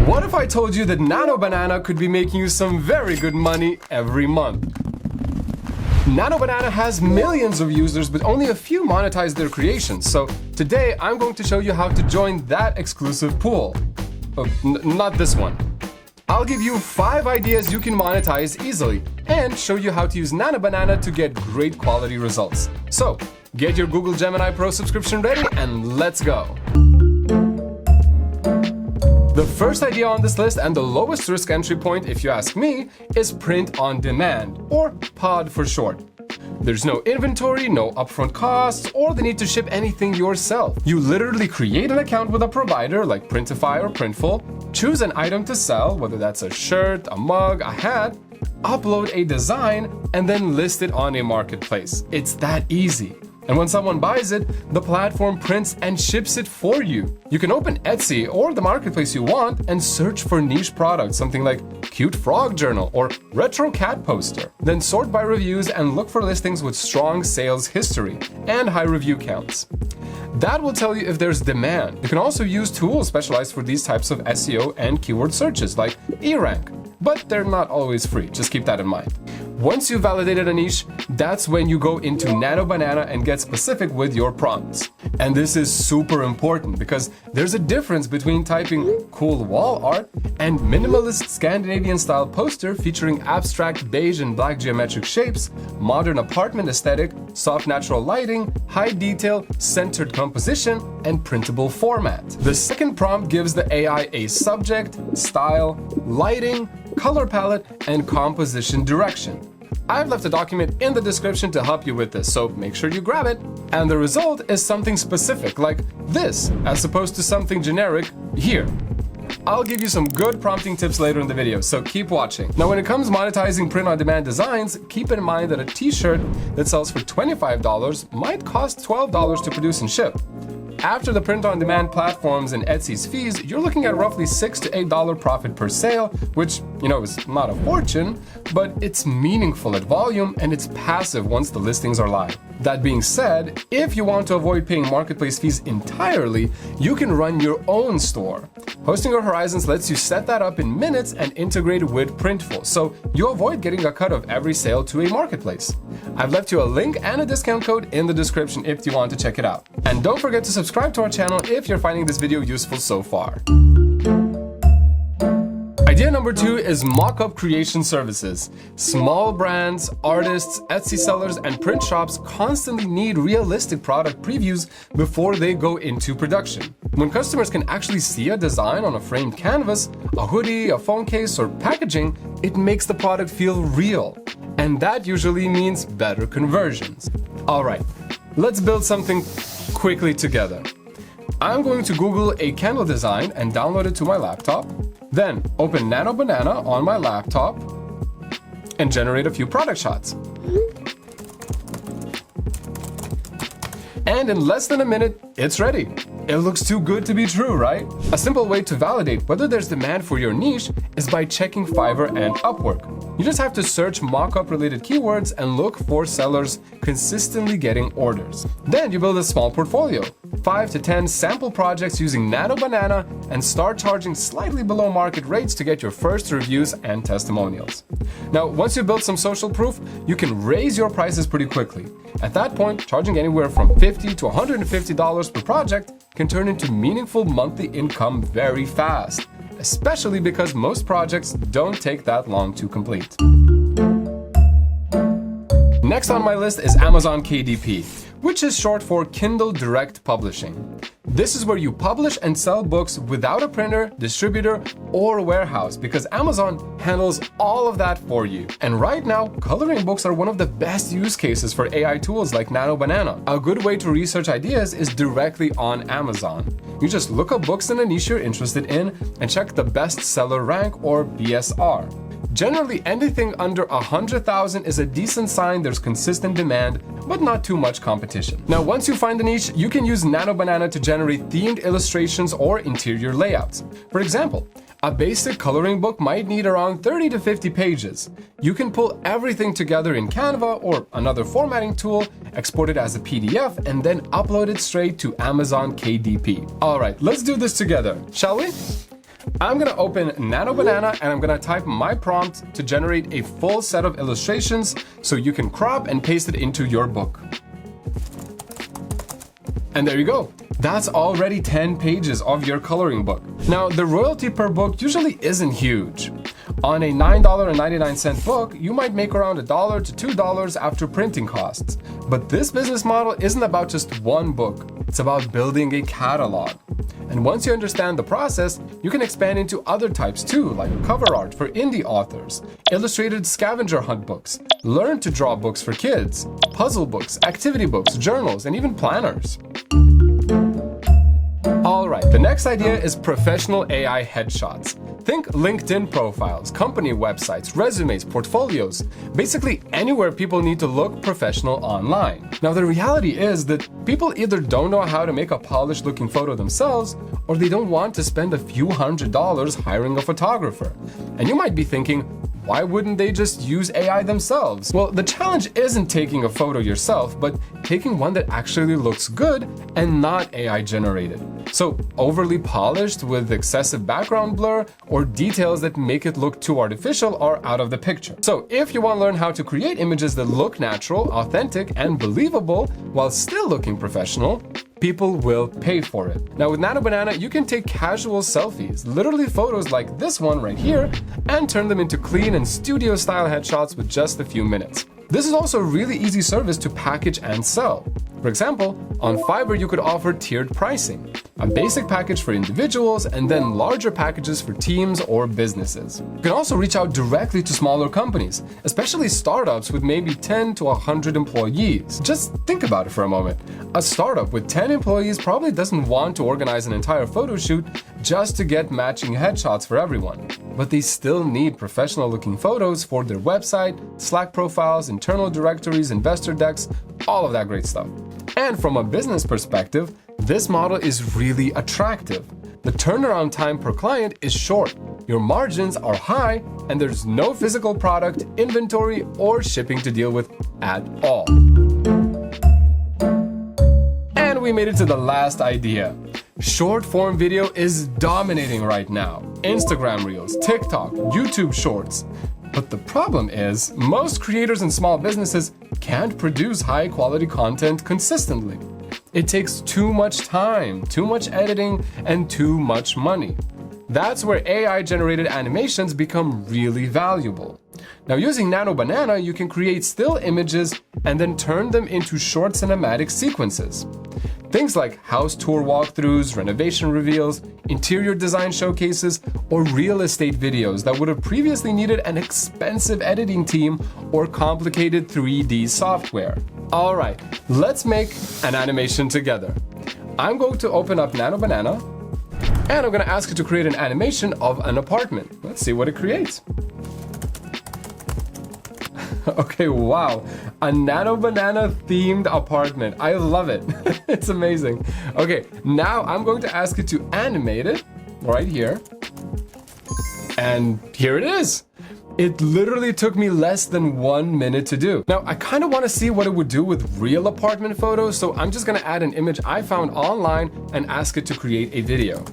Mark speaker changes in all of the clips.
Speaker 1: What if I told you that Nano Banana could be making you some very good money every month? Nano Banana has millions of users, but only a few monetize their creations. So today I'm going to show you how to join that exclusive pool. Not this one. I'll give you 5 ideas you can monetize easily and show you how to use Nano Banana to get great quality results. So get your Google Gemini Pro subscription ready and let's go. The first idea on this list, and the lowest risk entry point if you ask me, is print on demand, or POD for short. There's no inventory, no upfront costs, or the need to ship anything yourself. You literally create an account with a provider like Printify or Printful, choose an item to sell, whether that's a shirt, a mug, a hat, upload a design, and then list it on a marketplace. It's that easy. And when someone buys it, the platform prints and ships it for you. You can open Etsy or the marketplace you want and search for niche products, something like cute frog journal or retro cat poster. Then sort by reviews and look for listings with strong sales history and high review counts. That will tell you if there's demand. You can also use tools specialized for these types of SEO and keyword searches like eRank, but they're not always free. Just keep that in mind. Once you've validated a niche, that's when you go into Nano Banana and get specific with your prompts. And this is super important because there's a difference between typing cool wall art and minimalist Scandinavian style poster featuring abstract beige and black geometric shapes, modern apartment aesthetic, soft natural lighting, high detail, centered composition, and printable format. The second prompt gives the AI a subject, style, lighting, color palette, and composition direction. I've left a document in the description to help you with this, so make sure you grab it. And the result is something specific, like this, as opposed to something generic here. I'll give you some good prompting tips later in the video, so keep watching. Now, when it comes to monetizing print-on-demand designs, keep in mind that a t-shirt that sells for $25 might cost $12 to produce and ship. After the print-on-demand platforms and Etsy's fees, you're looking at roughly $6 to $8 profit per sale, which, is not a fortune, but it's meaningful at volume and it's passive once the listings are live. That being said, if you want to avoid paying marketplace fees entirely, you can run your own store. Hosting Your Horizons lets you set that up in minutes and integrate it with Printful, so you avoid getting a cut of every sale to a marketplace. I've left you a link and a discount code in the description if you want to check it out. And don't forget to subscribe to our channel if you're finding this video useful so far. Idea number 2 is Mockup creation services. Small brands, artists, Etsy sellers, and print shops constantly need realistic product previews before they go into production. When customers can actually see a design on a framed canvas, a hoodie, a phone case, or packaging, it makes the product feel real. And that usually means better conversions. All right, let's build something quickly together. I'm going to Google a candle design and download it to my laptop. Then open Nano Banana on my laptop and generate a few product shots. And in less than a minute, it's ready. It looks too good to be true, right? A simple way to validate whether there's demand for your niche is by checking Fiverr and Upwork. You just have to search Mockup related keywords and look for sellers consistently getting orders. Then you build a small portfolio, 5 to 10 sample projects using Nano Banana, and start charging slightly below market rates to get your first reviews and testimonials. Now, once you build some social proof, you can raise your prices pretty quickly. At that point, charging anywhere from $50 to $150 per project can turn into meaningful monthly income very fast, especially because most projects don't take that long to complete. Next on my list is Amazon KDP, which is short for Kindle Direct Publishing. This is where you publish and sell books without a printer, distributor, or warehouse, because Amazon handles all of that for you. And right now, coloring books are one of the best use cases for AI tools like Nano Banana. A good way to research ideas is directly on Amazon. You just look up books in a niche you're interested in and check the bestseller rank, or BSR. Generally, anything under 100,000 is a decent sign there's consistent demand, but not too much competition. Now, once you find the niche, you can use Nano Banana to generate themed illustrations or interior layouts. For example, a basic coloring book might need around 30 to 50 pages. You can pull everything together in Canva or another formatting tool, export it as a PDF, and then upload it straight to Amazon KDP. All right, let's do this together, shall we? I'm gonna open Nano Banana and I'm gonna type my prompt to generate a full set of illustrations so you can crop and paste it into your book. And there you go. That's already 10 pages of your coloring book. Now, the royalty per book usually isn't huge. On a $9.99 book, you might make around $1 to $2 after printing costs. But this business model isn't about just one book. It's about building a catalog. And once you understand the process, you can expand into other types too, like cover art for indie authors, illustrated scavenger hunt books, learn to draw books for kids, puzzle books, activity books, journals, and even planners. Alright, the next idea is professional AI headshots. Think LinkedIn profiles, company websites, resumes, portfolios, basically anywhere people need to look professional online. Now the reality is that people either don't know how to make a polished looking photo themselves, or they don't want to spend a few $100s hiring a photographer. And you might be thinking, why wouldn't they just use AI themselves? Well, the challenge isn't taking a photo yourself, but taking one that actually looks good and not AI generated. So overly polished with excessive background blur or details that make it look too artificial are out of the picture. So if you want to learn how to create images that look natural, authentic, and believable while still looking professional, people will pay for it. Now with Nano Banana, you can take casual selfies, literally photos like this one right here, and turn them into clean and studio-style headshots with just a few minutes. This is also a really easy service to package and sell. For example, on Fiverr you could offer tiered pricing, a basic package for individuals and then larger packages for teams or businesses. You can also reach out directly to smaller companies, especially startups with maybe 10 to 100 employees. Just think about it for a moment. A startup with 10 employees probably doesn't want to organize an entire photo shoot just to get matching headshots for everyone. But they still need professional looking photos for their website, Slack profiles, internal directories, investor decks, all of that great stuff. And from a business perspective, this model is really attractive. The turnaround time per client is short, your margins are high, and there's no physical product, inventory, or shipping to deal with at all. And we made it to the last idea. Short form video is dominating right now. Instagram Reels, TikTok, YouTube Shorts. But the problem is, most creators and small businesses can't produce high quality content consistently. It takes too much time, too much editing, and too much money. That's where AI generated animations become really valuable. Now using Nano Banana, you can create still images and then turn them into short cinematic sequences. Things like house tour walkthroughs, renovation reveals, interior design showcases, or real estate videos that would have previously needed an expensive editing team or complicated 3D software. Alright, let's make an animation together. I'm going to open up Nano Banana, and I'm going to ask it to create an animation of an apartment. Let's see what it creates. Okay, wow, a Nano Banana themed apartment. I love it. It's amazing. Okay, now I'm going to ask it to animate it right here. And here it is. It literally took me less than 1 minute to do. Now, I kind of want to see what it would do with real apartment photos, so I'm just going to add an image I found online and ask it to create a video.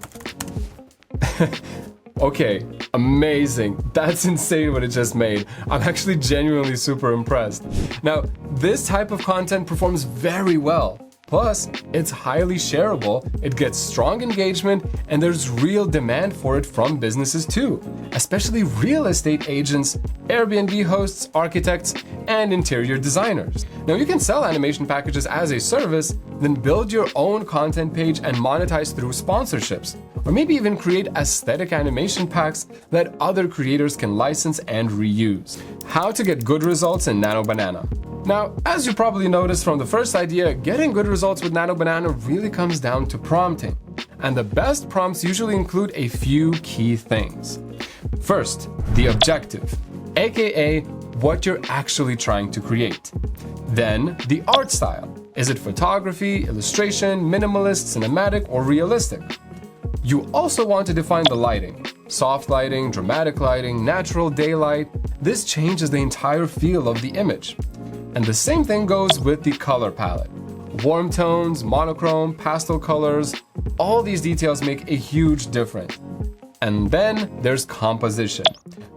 Speaker 1: Okay, amazing. That's insane what it just made. I'm actually genuinely super impressed. Now, this type of content performs very well. Plus, it's highly shareable, it gets strong engagement, and there's real demand for it from businesses too, especially real estate agents, Airbnb hosts, architects, and interior designers. Now, you can sell animation packages as a service, then build your own content page and monetize through sponsorships, or maybe even create aesthetic animation packs that other creators can license and reuse. How to get good results in Nano Banana. Now, as you probably noticed from the first idea, getting good results with Nano Banana really comes down to prompting. And the best prompts usually include a few key things. First, the objective, aka what you're actually trying to create. Then, the art style. Is it photography, illustration, minimalist, cinematic, or realistic? You also want to define the lighting. Soft lighting, dramatic lighting, natural daylight. This changes the entire feel of the image. And the same thing goes with the color palette. Warm tones, monochrome, pastel colors, all these details make a huge difference. And then there's composition.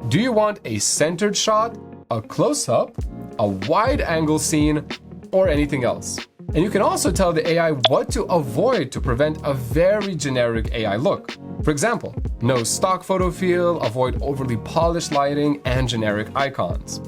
Speaker 1: Do you want a centered shot, a close-up, a wide-angle scene, or anything else? And you can also tell the AI what to avoid to prevent a very generic AI look. For example, no stock photo feel, avoid overly polished lighting, and generic icons.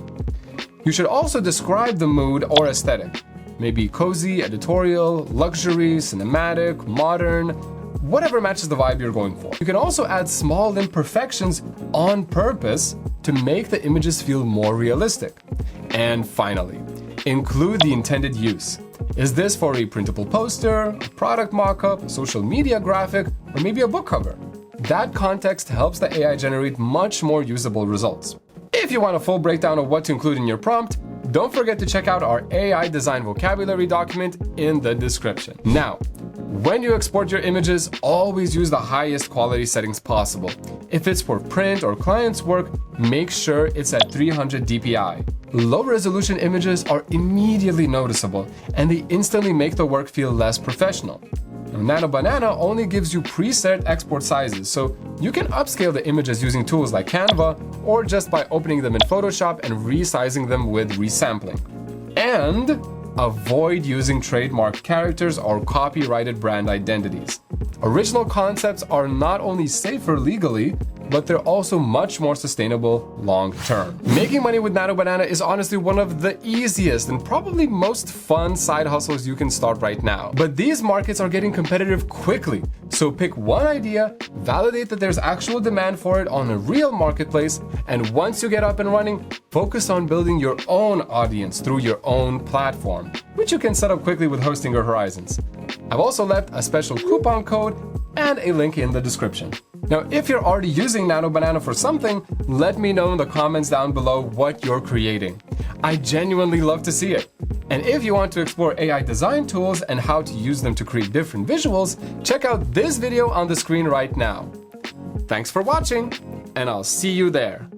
Speaker 1: You should also describe the mood or aesthetic. Maybe cozy, editorial, luxury, cinematic, modern, whatever matches the vibe you're going for. You can also add small imperfections on purpose to make the images feel more realistic. And finally, include the intended use. Is this for a printable poster, a product mock-up, social media graphic, or maybe a book cover? That context helps the AI generate much more usable results. If you want a full breakdown of what to include in your prompt, don't forget to check out our AI design vocabulary document in the description. Now, when you export your images, always use the highest quality settings possible. If it's for print or client's work, make sure it's at 300 dpi. Low resolution images are immediately noticeable, and they instantly make the work feel less professional. Now, Nano Banana only gives you preset export sizes, so you can upscale the images using tools like Canva or just by opening them in Photoshop and resizing them with resampling. And avoid using trademark characters or copyrighted brand identities. Original concepts are not only safer legally, but they're also much more sustainable long term. Making money with Nano Banana is honestly one of the easiest and probably most fun side hustles you can start right now. But these markets are getting competitive quickly, so pick one idea, validate that there's actual demand for it on a real marketplace, and once you get up and running, focus on building your own audience through your own platform, which you can set up quickly with Hostinger Horizons. I've also left a special coupon code and a link in the description. Now, if you're already using Nano Banana for something, let me know in the comments down below what you're creating. I genuinely love to see it. And if you want to explore AI design tools and how to use them to create different visuals, check out this video on the screen right now. Thanks for watching, and I'll see you there.